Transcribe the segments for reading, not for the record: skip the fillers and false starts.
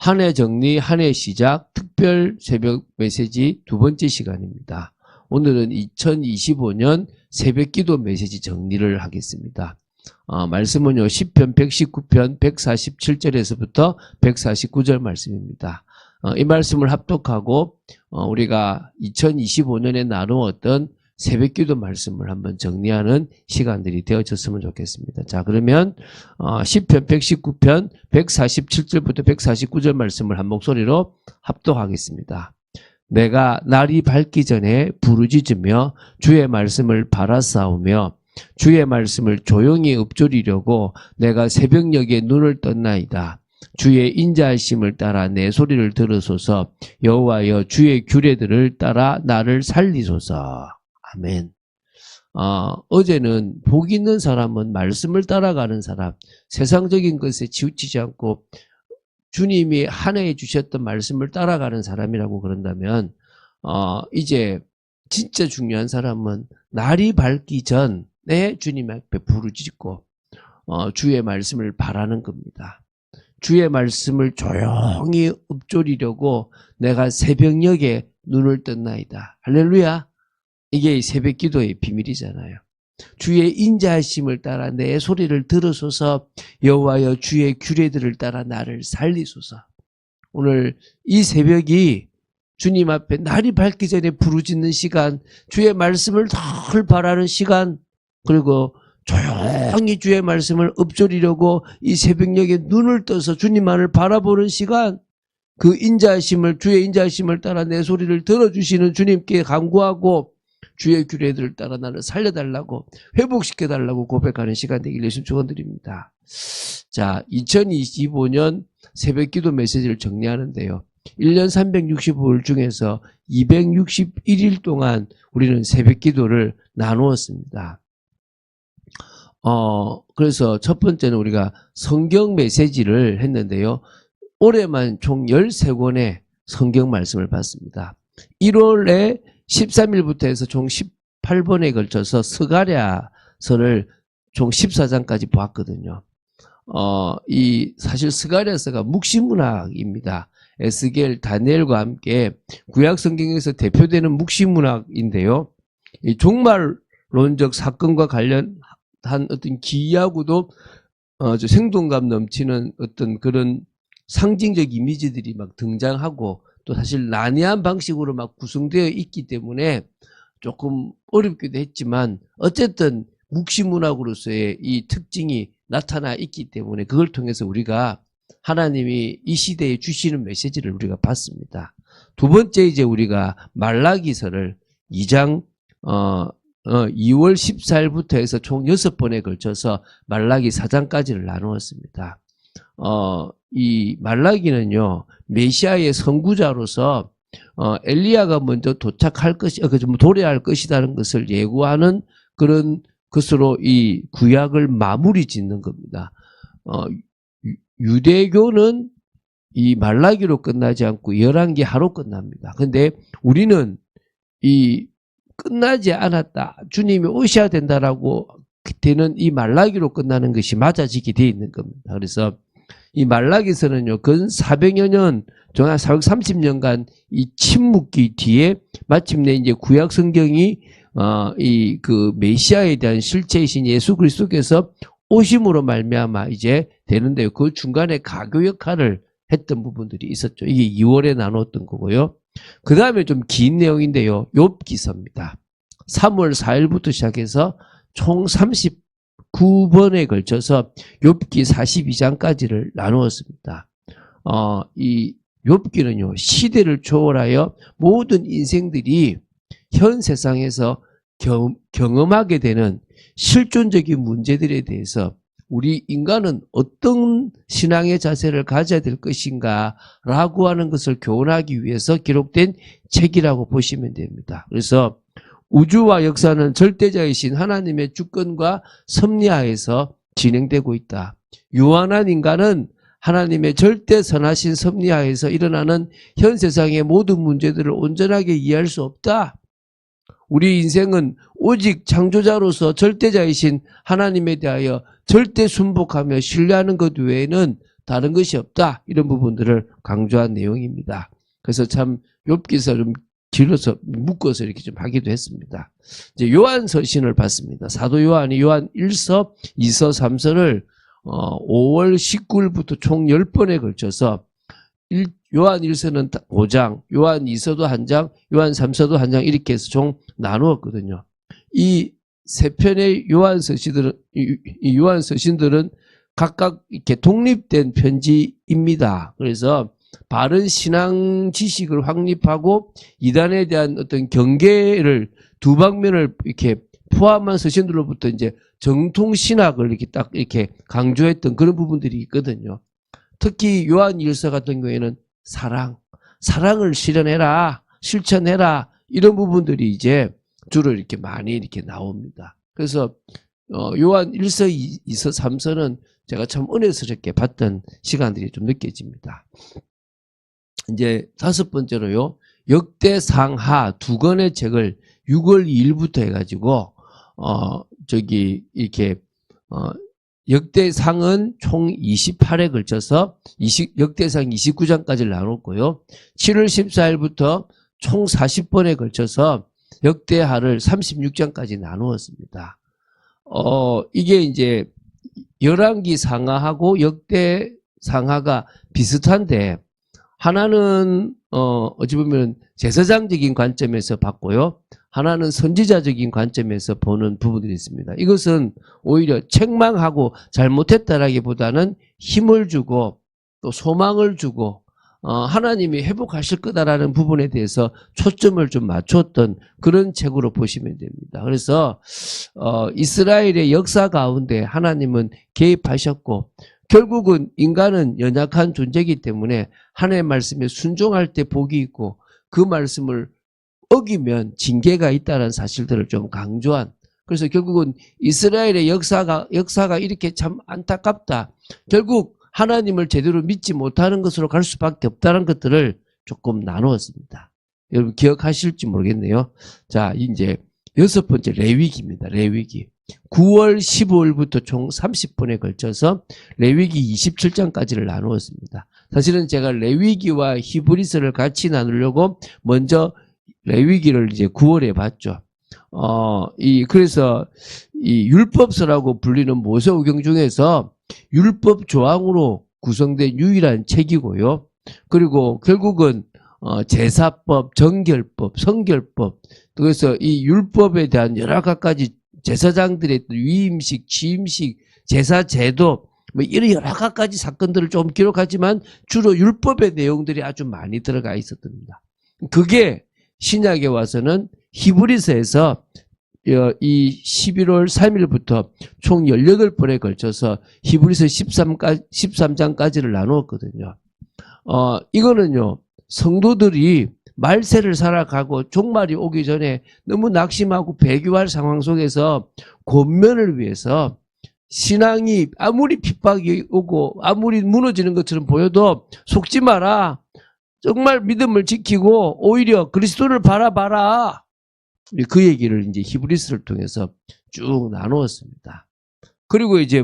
한 해 정리, 한 해 시작, 특별 새벽 메시지 두 번째 시간입니다. 오늘은 2025년 새벽 기도 메시지 정리를 하겠습니다. 말씀은요, 10편 119편 147절에서부터 149절 말씀입니다. 이 말씀을 합독하고 우리가 2025년에 나누었던 새벽 기도 말씀을 한번 정리하는 시간들이 되어졌으면 좋겠습니다. 자, 그러면 10편 119편 147절부터 149절 말씀을 한 목소리로 합독하겠습니다. 내가 날이 밝기 전에 부르짖으며 주의 말씀을 바라싸우며 주의 말씀을 조용히 읊조리려고 내가 새벽녘에 눈을 떴나이다. 주의 인자하심을 따라 내 소리를 들으소서. 여호와여, 주의 규례들을 따라 나를 살리소서. 아멘. 어제는 복 있는 사람은 말씀을 따라가는 사람, 세상적인 것에 치우치지 않고 주님이 한 해에 주셨던 말씀을 따라가는 사람이라고 그런다면, 이제 진짜 중요한 사람은 날이 밝기 전에 주님 앞에 부르짖고 주의 말씀을 바라는 겁니다. 주의 말씀을 조용히 읊조리려고 내가 새벽녘에 눈을 떴나이다. 할렐루야. 이게 새벽 기도의 비밀이잖아요. 주의 인자하심을 따라 내 소리를 들으소서. 여호와여, 주의 규례들을 따라 나를 살리소서. 오늘 이 새벽이 주님 앞에 날이 밝기 전에 부르짖는 시간, 주의 말씀을 덜 바라는 시간, 그리고 조용히 주의 말씀을 읊조리려고 이 새벽녘에 눈을 떠서 주님만을 바라보는 시간, 그 인자하심을, 주의 인자하심을 따라 내 소리를 들어주시는 주님께 간구하고 주의 규례들을 따라 나를 살려달라고, 회복시켜달라고 고백하는 시간 되기를 예수 축원드립니다. 자, 2025년 새벽 기도 메시지를 정리하는데요. 1년 365일 중에서 261일 동안 우리는 새벽 기도를 나누었습니다. 그래서 첫 번째는 우리가 성경 메시지를 했는데요. 올해만 총 13권의 성경 말씀을 봤습니다. 1월에 13일부터 해서 총 18번에 걸쳐서 스가랴서를 총 14장까지 보았거든요. 사실 스가랴서가 묵시문학입니다. 에스겔, 다니엘과 함께 구약 성경에서 대표되는 묵시문학인데요. 이 종말론적 사건과 관련한 어떤 기이하고도 생동감 넘치는 어떤 그런 상징적 이미지들이 막 등장하고, 또 사실 난해한 방식으로 막 구성되어 있기 때문에 조금 어렵기도 했지만, 어쨌든 묵시문학으로서의 이 특징이 나타나 있기 때문에 그걸 통해서 우리가 하나님이 이 시대에 주시는 메시지를 우리가 봤습니다. 두 번째, 이제 우리가 말라기서를 2장 2월 14일부터 해서 총 6번에 걸쳐서 말라기 4장까지를 나누었습니다. 이 말라기는요, 메시아의 선구자로서 엘리야가 먼저 도착할 도래할 것이라는 것을 예고하는 그런 것으로 이 구약을 마무리 짓는 겁니다. 유대교는 이 말라기로 끝나지 않고 열왕기하로 끝납니다. 근데 우리는 이 끝나지 않았다, 주님이 오셔야 된다라고 되는 이 말라기로 끝나는 것이 맞아지게 되어 있는 겁니다. 그래서 이 말라기서는요, 근 400여 년, 정확 430년간 이 침묵기 뒤에 마침내 이제 구약 성경이 그 메시아에 대한 실체이신 예수 그리스도께서 오심으로 말미암아 이제 되는데요. 그 중간에 가교 역할을 했던 부분들이 있었죠. 이게 2월에 나눴던 거고요. 그 다음에 좀 긴 내용인데요. 욥기서입니다. 3월 4일부터 시작해서 총 39번에 걸쳐서 욥기 42장까지를 나누었습니다. 이 욥기는요, 시대를 초월하여 모든 인생들이 현 세상에서 경험하게 되는 실존적인 문제들에 대해서 우리 인간은 어떤 신앙의 자세를 가져야 될 것인가 라고 하는 것을 교훈하기 위해서 기록된 책이라고 보시면 됩니다. 그래서 우주와 역사는 절대자이신 하나님의 주권과 섭리하에서 진행되고 있다. 유한한 인간은 하나님의 절대 선하신 섭리하에서 일어나는 현 세상의 모든 문제들을 온전하게 이해할 수 없다. 우리 인생은 오직 창조자로서 절대자이신 하나님에 대하여 절대 순복하며 신뢰하는 것 외에는 다른 것이 없다. 이런 부분들을 강조한 내용입니다. 그래서 참 욥기서 좀 길어서 묶어서 이렇게 좀 하기도 했습니다. 이제 요한 서신을 봤습니다. 사도 요한이 요한 1서, 2서, 3서를 5월 19일부터 총 10번에 걸쳐서 요한 1서는 5장, 요한 2서도 1장, 요한 3서도 1장 이렇게 해서 총 나누었거든요. 이 세 편의 요한 서신들은 각각 이렇게 독립된 편지입니다. 그래서 바른 신앙 지식을 확립하고 이단에 대한 어떤 경계를 두 방면을 이렇게 포함한 서신들로부터 이제 정통 신학을 이렇게 딱 이렇게 강조했던 그런 부분들이 있거든요. 특히 요한 1서 같은 경우에는 사랑을 실현해라, 실천해라 이런 부분들이 이제 주로 이렇게 많이 이렇게 나옵니다. 그래서 요한 1서, 2서, 3서는 제가 참 은혜스럽게 봤던 시간들이 좀 느껴집니다. 이제 다섯 번째로요. 역대상하 두 권의 책을 6월 2일부터 해가지고 역대상은 총 28회 걸쳐서 역대상 29장까지를 나눴고요. 7월 14일부터 총 40번에 걸쳐서 역대하를 36장까지 나누었습니다. 이게 이제 열왕기 상하하고 역대 상하가 비슷한데 하나는 어찌 보면 제사장적인 관점에서 봤고요. 하나는 선지자적인 관점에서 보는 부분들이 있습니다. 이것은 오히려 책망하고 잘못했다라기보다는 힘을 주고 또 소망을 주고 하나님이 회복하실 거다라는 부분에 대해서 초점을 좀 맞췄던 그런 책으로 보시면 됩니다. 그래서 이스라엘의 역사 가운데 하나님은 개입하셨고 결국은 인간은 연약한 존재이기 때문에 하나님의 말씀에 순종할 때 복이 있고 그 말씀을 어기면 징계가 있다는 사실들을 좀 강조한, 그래서 결국은 이스라엘의 역사가 이렇게 참 안타깝다. 결국 하나님을 제대로 믿지 못하는 것으로 갈 수밖에 없다는 것들을 조금 나누었습니다. 여러분 기억하실지 모르겠네요. 자, 이제 여섯 번째 레위기입니다. 레위기. 9월 15일부터 총 30분에 걸쳐서 레위기 27장까지를 나누었습니다. 사실은 제가 레위기와 히브리서를 같이 나누려고 먼저 레위기를 이제 9월에 봤죠. 그래서 이 율법서라고 불리는 모세오경 중에서 율법 조항으로 구성된 유일한 책이고요. 그리고 결국은 제사법, 정결법, 성결법, 그래서 이 율법에 대한 여러 가지 제사장들의 위임식, 취임식, 제사 제도 뭐 이런 여러 가지 사건들을 좀 기록하지만 주로 율법의 내용들이 아주 많이 들어가 있었답니다. 그게 신약에 와서는 히브리서에서 이 11월 3일부터 총 18번에 걸쳐서 히브리서 13장까지를 나누었거든요. 이거는요, 성도들이 말세를 살아가고 종말이 오기 전에 너무 낙심하고 배교할 상황 속에서 권면을 위해서 신앙이 아무리 핍박이 오고 아무리 무너지는 것처럼 보여도 속지 마라. 정말 믿음을 지키고 오히려 그리스도를 바라봐라. 그 얘기를 이제 히브리서를 통해서 쭉 나누었습니다. 그리고 이제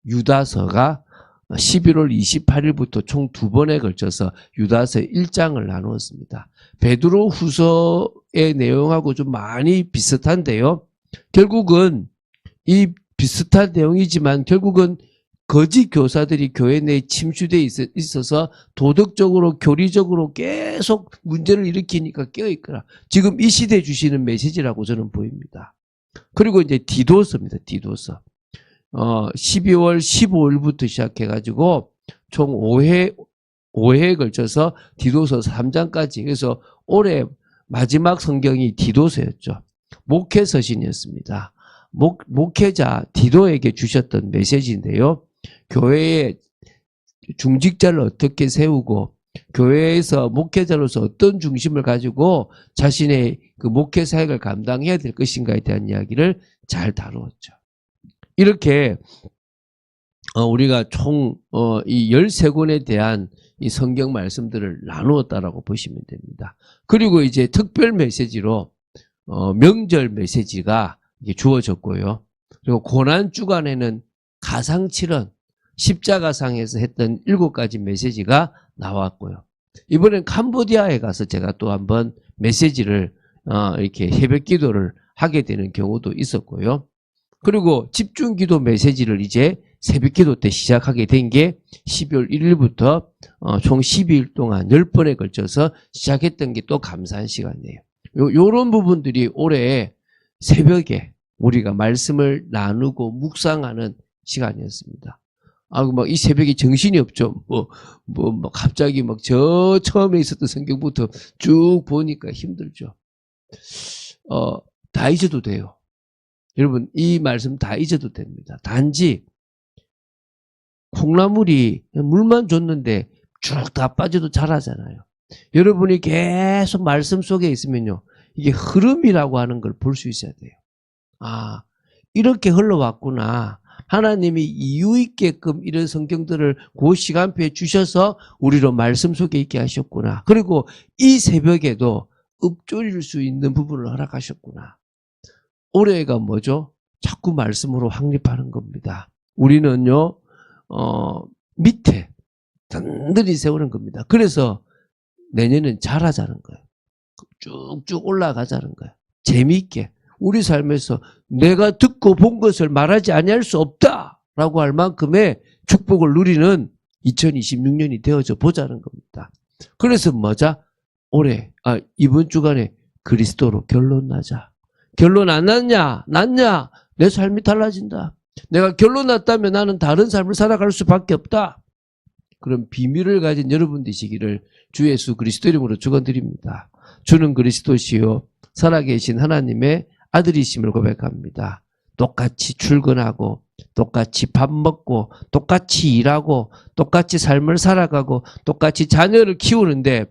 유다서가 11월 28일부터 총 2번에 걸쳐서 유다서 1장을 나누었습니다. 베드로 후서의 내용하고 좀 많이 비슷한데요. 결국은 이 비슷한 내용이지만 결국은 거짓 교사들이 교회 내에 침투되어 있어서 도덕적으로 교리적으로 계속 문제를 일으키니까 깨어있거라. 지금 이 시대에 주시는 메시지라고 저는 보입니다. 그리고 이제 디도서입니다. 디도서. 12월 15일부터 시작해가지고 총 5회에 걸쳐서 디도서 3장까지. 그래서 올해 마지막 성경이 디도서였죠. 목회서신이었습니다. 목회자 디도에게 주셨던 메시지인데요. 교회의 중직자를 어떻게 세우고 교회에서 목회자로서 어떤 중심을 가지고 자신의 그 목회 사역을 감당해야 될 것인가에 대한 이야기를 잘 다루었죠. 이렇게 우리가 총 이 13권에 대한 이 성경 말씀들을 나누었다라고 보시면 됩니다. 그리고 이제 특별 메시지로 명절 메시지가 이게 주어졌고요. 그리고 고난 주간에는 가상칠언, 십자가상에서 했던 7가지 메시지가 나왔고요. 이번엔 캄보디아에 가서 제가 또 한번 메시지를 이렇게 새벽 기도를 하게 되는 경우도 있었고요. 그리고 집중기도 메시지를 이제 새벽 기도 때 시작하게 된 게 12월 1일부터 총 12일 동안 10번에 걸쳐서 시작했던 게 또 감사한 시간이에요. 요런 부분들이 올해 새벽에 우리가 말씀을 나누고 묵상하는 시간이었습니다. 막 이 새벽에 정신이 없죠. 갑자기 막 저 처음에 있었던 성경부터 쭉 보니까 힘들죠. 다 잊어도 돼요. 여러분, 이 말씀 다 잊어도 됩니다. 단지 콩나물이 물만 줬는데 쭉 다 빠져도 자라잖아요. 여러분이 계속 말씀 속에 있으면요, 이게 흐름이라고 하는 걸 볼 수 있어야 돼요. 이렇게 흘러왔구나. 하나님이 이유 있게끔 이런 성경들을 그 시간표에 주셔서 우리로 말씀 속에 있게 하셨구나. 그리고 이 새벽에도 읊조릴 수 있는 부분을 허락하셨구나. 올해가 뭐죠? 자꾸 말씀으로 확립하는 겁니다. 우리는요, 밑에 든든히 세우는 겁니다. 그래서 내년은 잘하자는 거예요. 쭉쭉 올라가자는 거예요. 재미있게. 우리 삶에서 내가 듣고 본 것을 말하지 아니할 수 없다라고 할 만큼의 축복을 누리는 2026년이 되어져 보자는 겁니다. 그래서 뭐자? 이번 주간에 그리스도로 결론 나자. 결론 안 났냐? 났냐? 내 삶이 달라진다. 내가 결론 났다면 나는 다른 삶을 살아갈 수밖에 없다. 그런 비밀을 가진 여러분 되시기를 주 예수 그리스도 이름으로 축원드립니다. 주는 그리스도시요 살아계신 하나님의 아들이심을 고백합니다. 똑같이 출근하고 똑같이 밥 먹고 똑같이 일하고 똑같이 삶을 살아가고 똑같이 자녀를 키우는데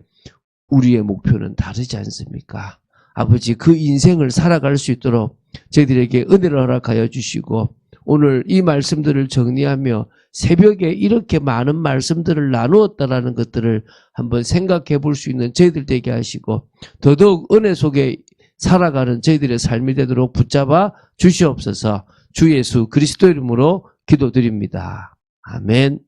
우리의 목표는 다르지 않습니까? 아버지, 그 인생을 살아갈 수 있도록 저희들에게 은혜를 허락하여 주시고 오늘 이 말씀들을 정리하며 새벽에 이렇게 많은 말씀들을 나누었다라는 것들을 한번 생각해 볼 수 있는 저희들 되게 하시고 더더욱 은혜 속에 살아가는 저희들의 삶이 되도록 붙잡아 주시옵소서. 주 예수 그리스도 이름으로 기도드립니다. 아멘.